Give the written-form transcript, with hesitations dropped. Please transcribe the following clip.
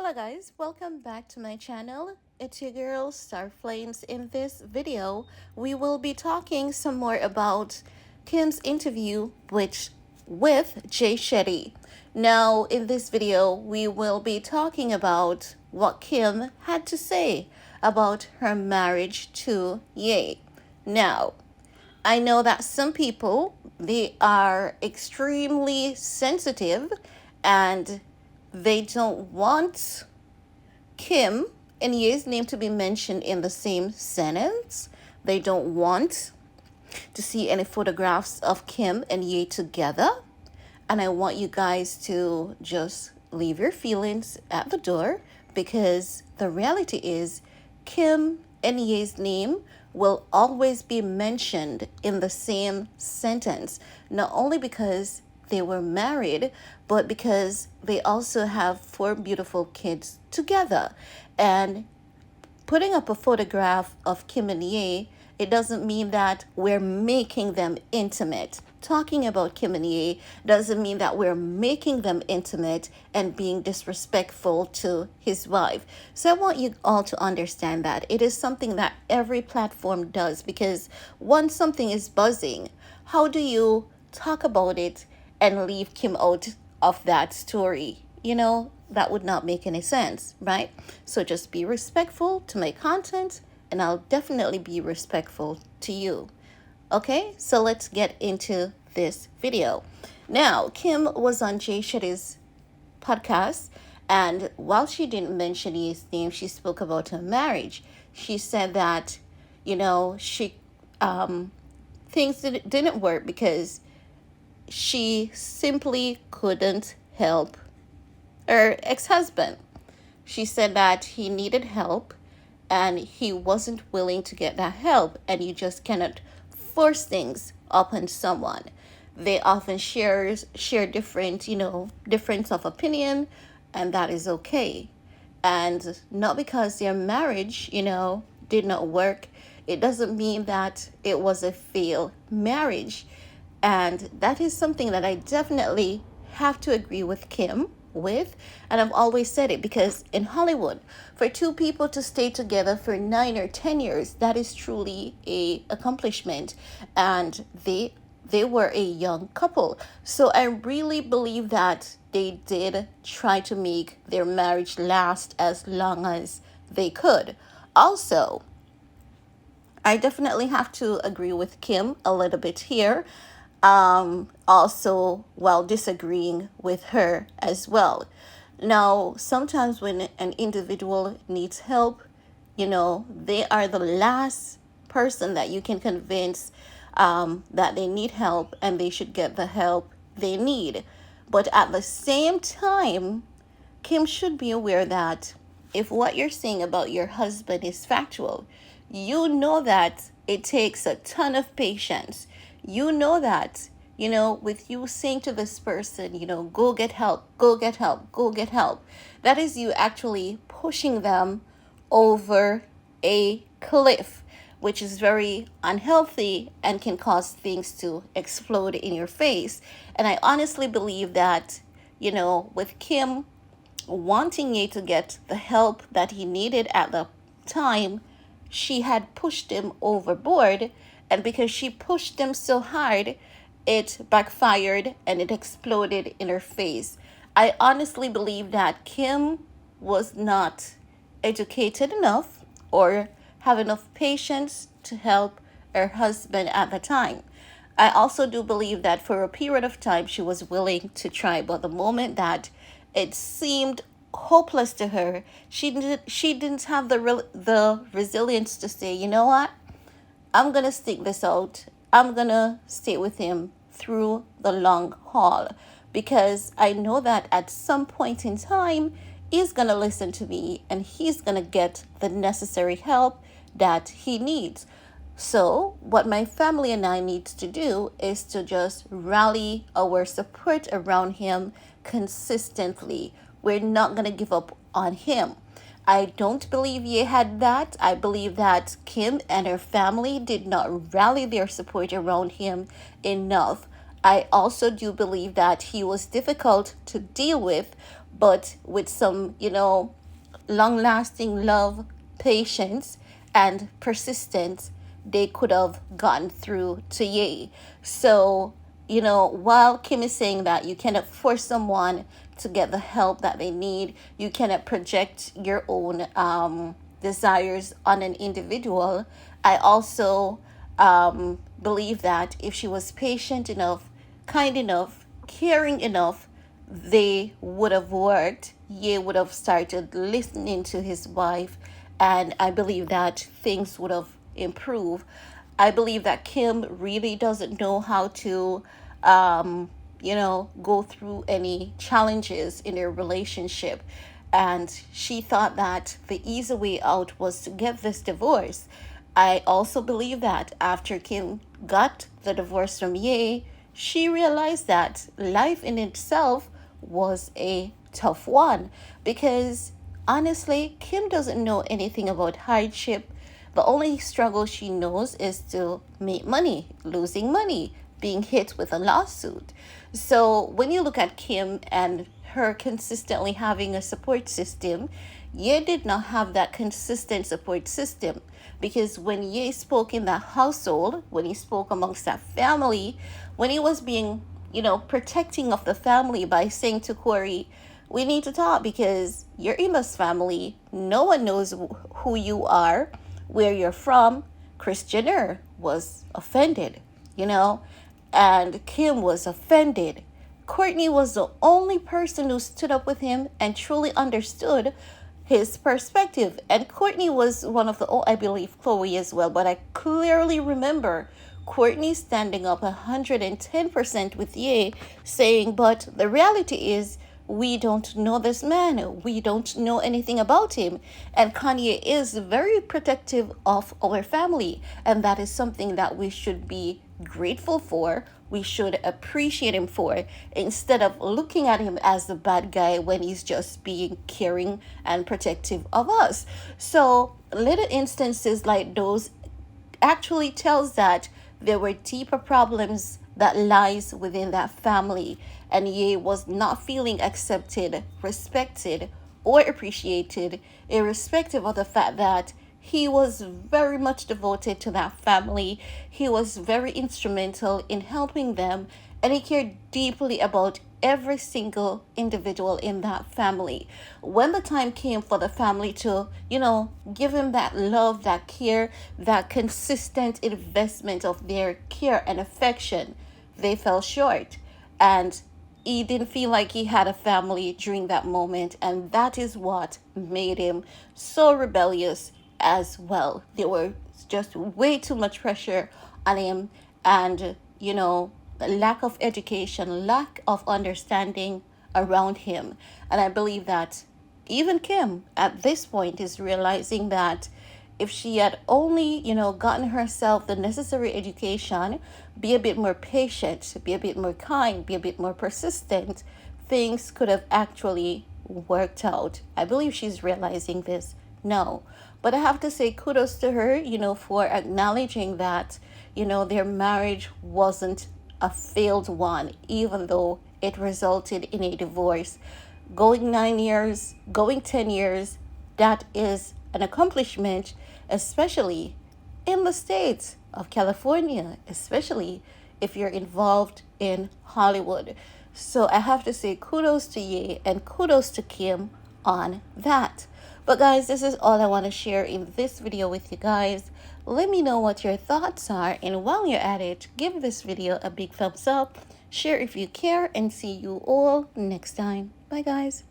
Hello guys, welcome back to my channel. It's your girl Star Flames. In this video, we will be talking some more about Kim's interview with Jay Shetty. Now, in this video, we will be talking about what Kim had to say about her marriage to Ye. Now, I know that some people they are extremely sensitive and they don't want Kim and Ye's name to be mentioned in the same sentence. They don't want to see any photographs of Kim and Ye together. And I want you guys to just leave your feelings at the door because the reality is Kim and Ye's name will always be mentioned in the same sentence, not only because they were married, but because they also have four beautiful kids together. And putting up a photograph of Kim and Ye, it doesn't mean that we're making them intimate. Talking about Kim and Ye doesn't mean that we're making them intimate and being disrespectful to his wife. So I want you all to understand that it is something that every platform does because once something is buzzing, how do you talk about it and leave Kim out of that story? That would not make any sense, right? So just be respectful to my content, and I'll definitely be respectful to you. Okay, so let's get into this video. Now, Kim was on Jay Shetty's podcast, and while she didn't mention his name, she spoke about her marriage. She said that, she things didn't work because she simply couldn't help her ex-husband. She said that he needed help and he wasn't willing to get that help, and you just cannot force things upon someone. They often share different, difference of opinion, and that is okay. And not because their marriage, did not work, it doesn't mean that it was a failed marriage. And that is something that I definitely have to agree with Kim with. And I've always said it because in Hollywood, for two people to stay together for 9 or 10 years, that is truly a accomplishment. And they were a young couple. So I really believe that they did try to make their marriage last as long as they could. Also, I definitely have to agree with Kim a little bit here. Also, while disagreeing with her as well. Now, sometimes when an individual needs help, they are the last person that you can convince that they need help and they should get the help they need. But at the same time, Kim should be aware that if what you're saying about your husband is factual, you know that it takes a ton of patience. You know that, with you saying to this person, go get help, go get help, go get help, that is you actually pushing them over a cliff, which is very unhealthy and can cause things to explode in your face. And I honestly believe that, with Kim wanting you to get the help that he needed at the time, she had pushed him overboard. And because she pushed him so hard, it backfired and it exploded in her face. I honestly believe that Kim was not educated enough or have enough patience to help her husband at the time. I also do believe that for a period of time she was willing to try, but the moment that it seemed hopeless to her, she didn't have the resilience to say, you know what? I'm going to stick this out. I'm going to stay with him through the long haul because I know that at some point in time, he's going to listen to me and he's going to get the necessary help that he needs. So what my family and I need to do is to just rally our support around him consistently. We're not going to give up on him. I don't believe Ye had that. I believe that Kim and her family did not rally their support around him enough. I also do believe that he was difficult to deal with, but with some, long lasting love, patience, and persistence, they could have gotten through to Ye. So, while Kim is saying that you cannot force someone to get the help that they need, you cannot project your own desires on an individual. I also believe that if she was patient enough, kind enough, caring enough, they would have worked. Ye would have started listening to his wife, and I believe that things would have improved. I believe that Kim really doesn't know how to, go through any challenges in their relationship. And she thought that the easy way out was to get this divorce. I also believe that after Kim got the divorce from Ye, she realized that life in itself was a tough one because honestly, Kim doesn't know anything about hardship. The only struggle she knows is to make money, losing money, being hit with a lawsuit. So when you look at Kim and her consistently having a support system, Ye did not have that consistent support system because when Ye spoke in that household, when he spoke amongst that family, when he was being, protecting of the family by saying to Corey, we need to talk because you're in this family. No one knows who you are, where you're from. Kris Jenner was offended, you know, and Kim was offended. Courtney was the only person who stood up with him and truly understood his perspective. And Courtney was one of the, oh, I believe Chloe as well, but I clearly remember Courtney standing up 110% with Ye, saying, but the reality is, we don't know this man. We don't know anything about him. And Kanye is very protective of our family. And that is something that we should be grateful for. We should appreciate him for, instead of looking at him as the bad guy when he's just being caring and protective of us. So little instances like those actually tells that there were deeper problems that lies within that family, and Ye was not feeling accepted, respected, or appreciated, irrespective of the fact that he was very much devoted to that family. He was very instrumental in helping them, and he cared deeply about every single individual in that family. When the time came for the family to, give him that love, that care, that consistent investment of their care and affection, they fell short. And he didn't feel like he had a family during that moment. And that is what made him so rebellious as well. There were just way too much pressure on him, and, lack of education, lack of understanding around him. And I believe that even Kim at this point is realizing that if she had only, gotten herself the necessary education, be a bit more patient, be a bit more kind, be a bit more persistent, things could have actually worked out. I believe she's realizing this now. But I have to say kudos to her, for acknowledging that, their marriage wasn't a failed one, even though it resulted in a divorce. Going 9 years, going 10 years, that is an accomplishment, especially in the state of California, especially if you're involved in Hollywood. So I have to say kudos to Ye and kudos to Kim on that. But guys, this is all I want to share in this video with you guys. Let me know what your thoughts are, and while you're at it, give this video a big thumbs up, share if you care, and see you all next time. Bye guys.